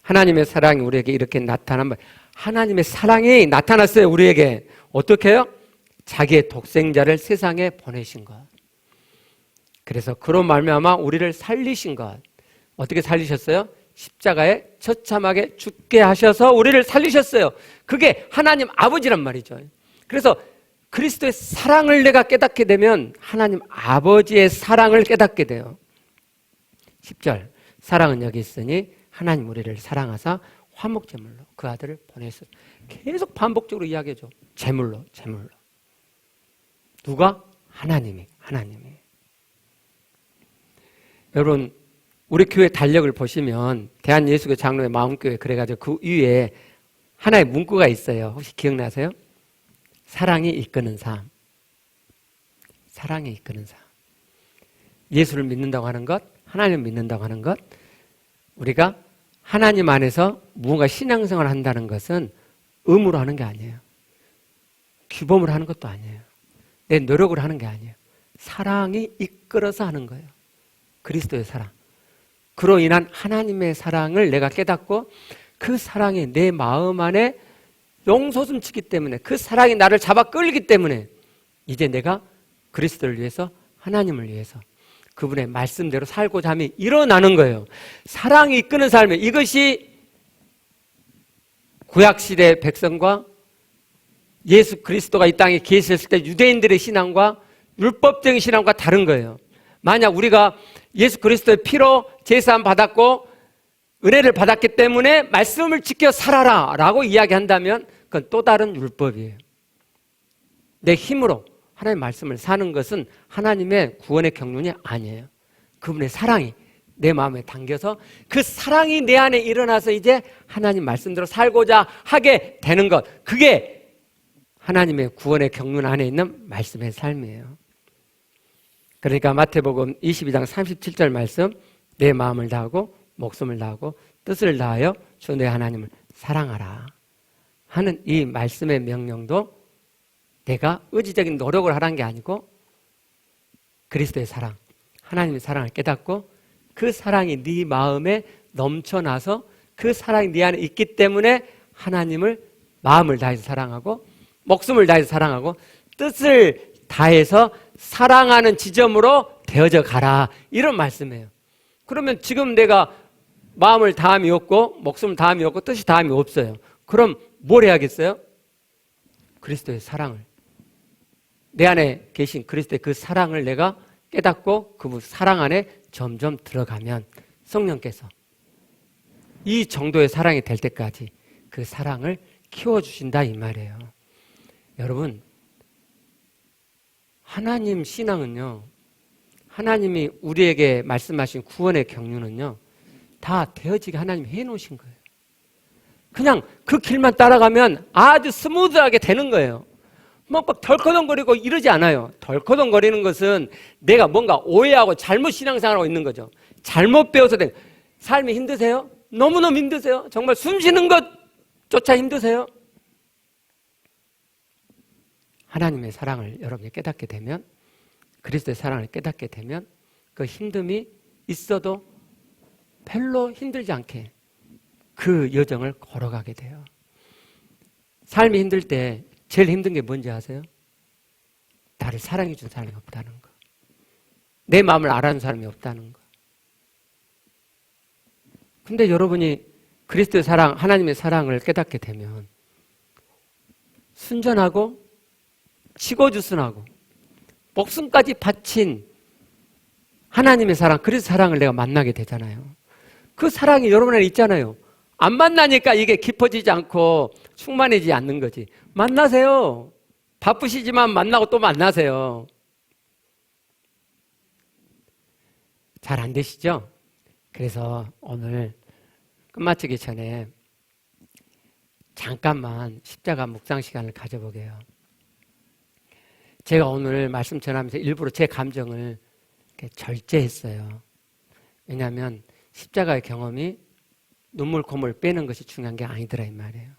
하나님의 사랑이 우리에게 이렇게 나타난, 하나님의 사랑이 나타났어요. 우리에게 어떻게 해요? 자기의 독생자를 세상에 보내신 것. 그래서 그로 말미암아 우리를 살리신 것. 어떻게 살리셨어요? 십자가에 처참하게 죽게 하셔서 우리를 살리셨어요. 그게 하나님 아버지란 말이죠. 그래서 그리스도의 사랑을 내가 깨닫게 되면 하나님 아버지의 사랑을 깨닫게 돼요. 10절, 사랑은 여기 있으니 하나님 우리를 사랑하사 화목제물로 그 아들을 보냈어요. 계속 반복적으로 이야기해줘. 제물로. 누가? 하나님이. 여러분, 우리 교회 달력을 보시면 대한예수교 장로의 마음교회 그래가지고 그 위에 하나의 문구가 있어요. 혹시 기억나세요? 사랑이 이끄는 삶. 사랑이 이끄는 삶. 예수를 믿는다고 하는 것, 하나님을 믿는다고 하는 것, 우리가 하나님 안에서 무언가 신앙생활을 한다는 것은 의무로 하는 게 아니에요. 규범으로 하는 것도 아니에요. 내 노력으로 하는 게 아니에요. 사랑이 이끌어서 하는 거예요. 그리스도의 사랑. 그로 인한 하나님의 사랑을 내가 깨닫고 그 사랑이 내 마음 안에 용솟음치기 때문에, 그 사랑이 나를 잡아 끌기 때문에 이제 내가 그리스도를 위해서, 하나님을 위해서 그분의 말씀대로 살고자 함이 일어나는 거예요. 사랑이 이끄는 삶에, 이것이 구약시대 백성과 예수 그리스도가 이 땅에 계셨을 때 유대인들의 신앙과 율법적인 신앙과 다른 거예요. 만약 우리가 예수 그리스도의 피로 제사함 받았고 은혜를 받았기 때문에 말씀을 지켜 살아라 라고 이야기한다면 그건 또 다른 율법이에요. 내 힘으로 하나님의 말씀을 사는 것은 하나님의 구원의 경륜이 아니에요. 그분의 사랑이 내 마음에 담겨서 그 사랑이 내 안에 일어나서 이제 하나님 말씀대로 살고자 하게 되는 것, 그게 하나님의 구원의 경륜 안에 있는 말씀의 삶이에요. 그러니까 마태복음 22장 37절 말씀, 내 마음을 다하고 목숨을 다하고 뜻을 다하여 주 내 하나님을 사랑하라 하는 이 말씀의 명령도 내가 의지적인 노력을 하라는 게 아니고 그리스도의 사랑, 하나님의 사랑을 깨닫고 그 사랑이 네 마음에 넘쳐나서 그 사랑이 네 안에 있기 때문에 하나님을 마음을 다해서 사랑하고 목숨을 다해서 사랑하고 뜻을 다해서 사랑하는 지점으로 되어져 가라, 이런 말씀이에요. 그러면 지금 내가 마음을 다함이 없고 목숨을 다함이 없고 뜻이 다함이 없어요. 그럼 뭘 해야겠어요? 그리스도의 사랑을, 내 안에 계신 그리스도의 그 사랑을 내가 깨닫고 그 사랑 안에 점점 들어가면 성령께서 이 정도의 사랑이 될 때까지 그 사랑을 키워주신다 이 말이에요. 여러분, 하나님 신앙은요, 하나님이 우리에게 말씀하신 구원의 경륜은요, 다 되어지게 하나님이 해놓으신 거예요. 그냥 그 길만 따라가면 아주 스무드하게 되는 거예요. 막 덜커덩거리고 이러지 않아요. 덜커덩거리는 것은 내가 뭔가 오해하고 잘못 신앙생활하고 있는 거죠. 잘못 배워서 된. 삶이 힘드세요? 너무너무 힘드세요? 정말 숨 쉬는 것조차 힘드세요? 하나님의 사랑을 여러분이 깨닫게 되면, 그리스도의 사랑을 깨닫게 되면 그 힘듦이 있어도 별로 힘들지 않게 그 여정을 걸어가게 돼요. 삶이 힘들 때 제일 힘든 게 뭔지 아세요? 나를 사랑해 준 사람이 없다는 거. 내 마음을 알아주는 사람이 없다는 거. 근데 여러분이 그리스도의 사랑, 하나님의 사랑을 깨닫게 되면 순전하고 치고주순하고 목숨까지 바친 하나님의 사랑, 그래서 사랑을 내가 만나게 되잖아요. 그 사랑이 여러분 안에 있잖아요. 안 만나니까 이게 깊어지지 않고 충만해지지 않는 거지. 만나세요. 바쁘시지만 만나고 또 만나세요. 잘 안 되시죠? 그래서 오늘 끝마치기 전에 잠깐만 십자가 묵상 시간을 가져보게요. 제가 오늘 말씀 전하면서 일부러 제 감정을 이렇게 절제했어요. 왜냐하면 십자가의 경험이 눈물 콧물 빼는 것이 중요한 게 아니더라 이 말이에요.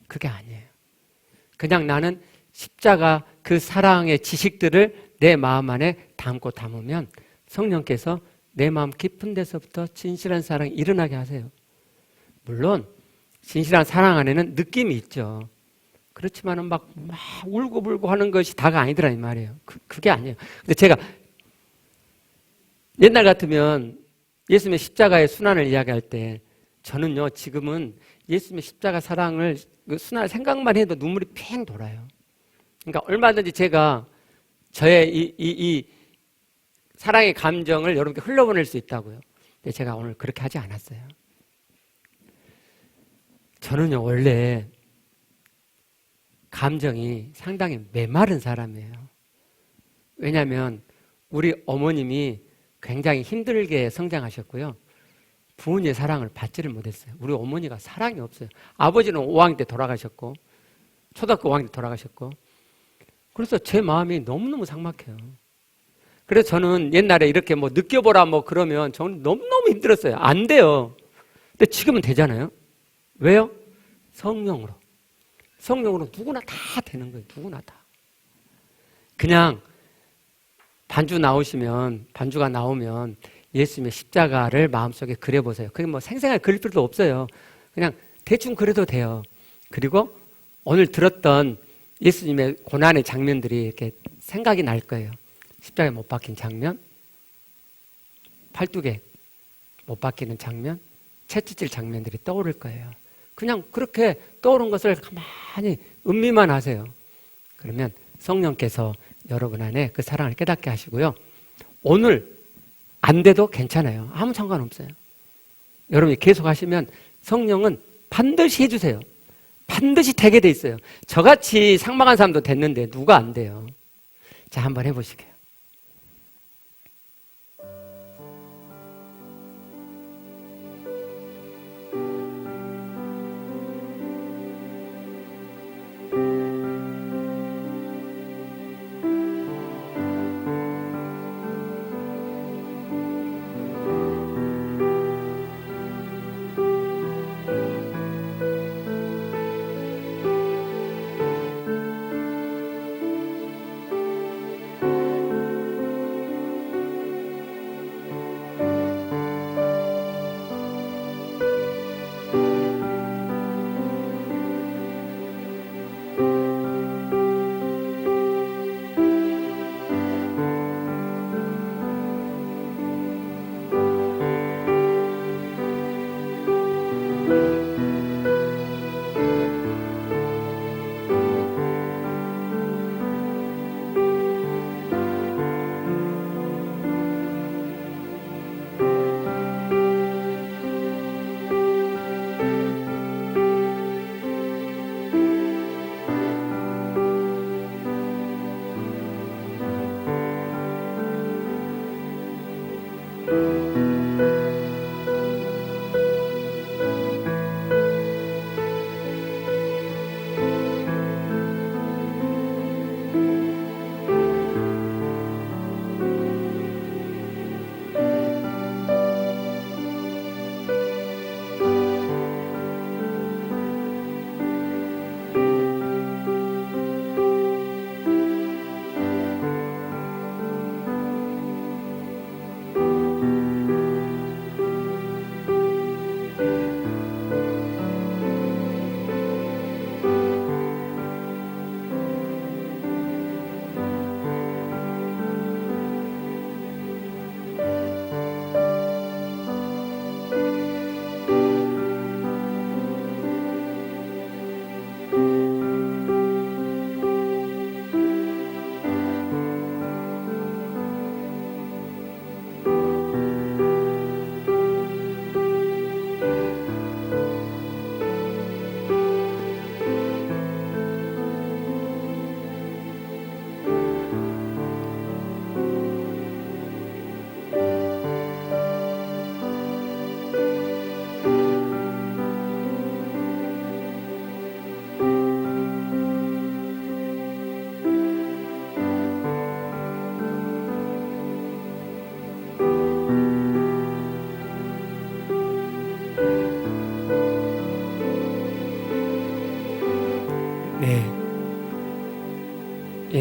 그게 아니에요. 그냥 나는 십자가 그 사랑의 지식들을 내 마음 안에 담으면 성령께서 내 마음 깊은 데서부터 진실한 사랑이 일어나게 하세요. 물론 진실한 사랑 안에는 느낌이 있죠. 그렇지만은 막 울고불고 하는 것이 다가 아니더라 이 말이에요. 그게 아니에요. 근데 제가 옛날 같으면 예수님의 십자가의 순환을 이야기할 때 저는요 지금은 예수님의 십자가 사랑을 그 순환 생각만 해도 눈물이 팽 돌아요. 그러니까 얼마든지 제가 저의 이 사랑의 감정을 여러분께 흘려보낼 수 있다고요. 근데 제가 오늘 그렇게 하지 않았어요. 저는요 원래 감정이 상당히 메마른 사람이에요. 왜냐하면 우리 어머님이 굉장히 힘들게 성장하셨고요. 부모님의 사랑을 받지를 못했어요. 우리 어머니가 사랑이 없어요. 아버지는 5학년 때 돌아가셨고 초등학교 5학년 때 돌아가셨고 그래서 제 마음이 너무너무 삭막해요. 그래서 저는 옛날에 이렇게 뭐 느껴보라 뭐 그러면 저는 너무너무 힘들었어요. 안 돼요. 근데 지금은 되잖아요. 왜요? 성령으로. 성령으로 누구나 다 되는 거예요. 누구나 다. 그냥 반주가 나오면 예수님의 십자가를 마음속에 그려보세요. 그게 뭐 생생하게 그릴 필요도 없어요. 그냥 대충 그려도 돼요. 그리고 오늘 들었던 예수님의 고난의 장면들이 이렇게 생각이 날 거예요. 십자가에 못 박힌 장면, 팔뚝에 못 박히는 장면, 채찍질 장면들이 떠오를 거예요. 그냥 그렇게 떠오른 것을 가만히 음미만 하세요. 그러면 성령께서 여러분 안에 그 사랑을 깨닫게 하시고요. 오늘 안 돼도 괜찮아요. 아무 상관없어요. 여러분이 계속 하시면 성령은 반드시 해주세요. 반드시 되게 돼 있어요. 저같이 상망한 사람도 됐는데 누가 안 돼요. 자, 한번 해보시게요.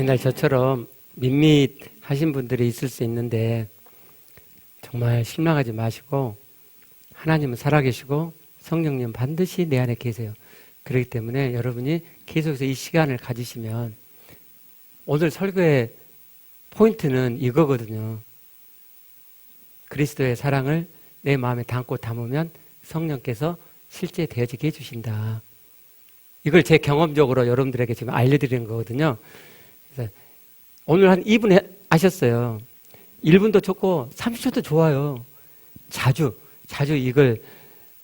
옛날 저처럼 밋밋하신 분들이 있을 수 있는데 정말 실망하지 마시고 하나님은 살아계시고 성령님 반드시 내 안에 계세요. 그렇기 때문에 여러분이 계속해서 이 시간을 가지시면 오늘 설교의 포인트는 이거거든요. 그리스도의 사랑을 내 마음에 담고 담으면 성령께서 실제 되어지게 해주신다. 이걸 제 경험적으로 여러분들에게 지금 알려드리는 거거든요. 그래서 오늘 한 2분 하셨어요. 1분도 좋고 30초도 좋아요. 자주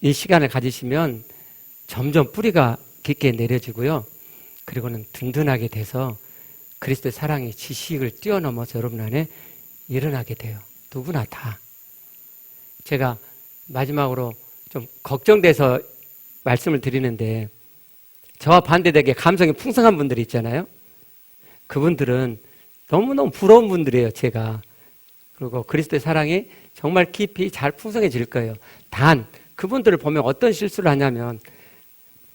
이 시간을 가지시면 점점 뿌리가 깊게 내려지고요. 그리고는 든든하게 돼서 그리스도의 사랑의 지식을 뛰어넘어서 여러분 안에 일어나게 돼요. 누구나 다. 제가 마지막으로 좀 걱정돼서 말씀을 드리는데 저와 반대되게 감성이 풍성한 분들이 있잖아요. 그분들은 너무너무 부러운 분들이에요, 제가. 그리고 그리스도의 사랑이 정말 깊이 잘 풍성해질 거예요. 단 그분들을 보면 어떤 실수를 하냐면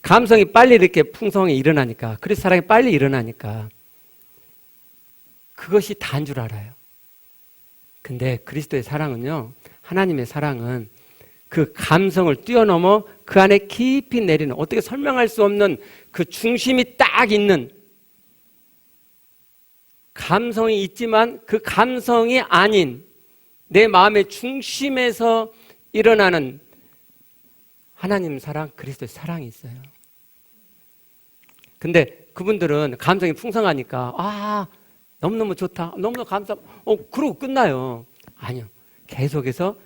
감성이 빨리 이렇게 풍성히 일어나니까 그리스도 사랑이 빨리 일어나니까 그것이 다인 줄 알아요. 근데 그리스도의 사랑은요, 하나님의 사랑은 그 감성을 뛰어넘어 그 안에 깊이 내리는 어떻게 설명할 수 없는 그 중심이 딱 있는 감성이 있지만 그 감성이 아닌 내 마음의 중심에서 일어나는 하나님 사랑, 그리스도의 사랑이 있어요. 근데 그분들은 감성이 풍성하니까 너무너무 좋다, 너무너무 그러고 끝나요. 아니요. 계속해서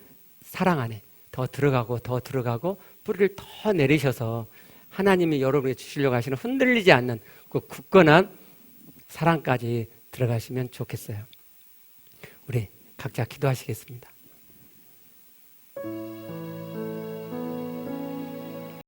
사랑 안에 더 들어가고 뿌리를 더 내리셔서 하나님이 여러분에게 주시려고 하시는 흔들리지 않는 그 굳건한 사랑까지 들어가시면 좋겠어요. 우리 각자 기도하시겠습니다.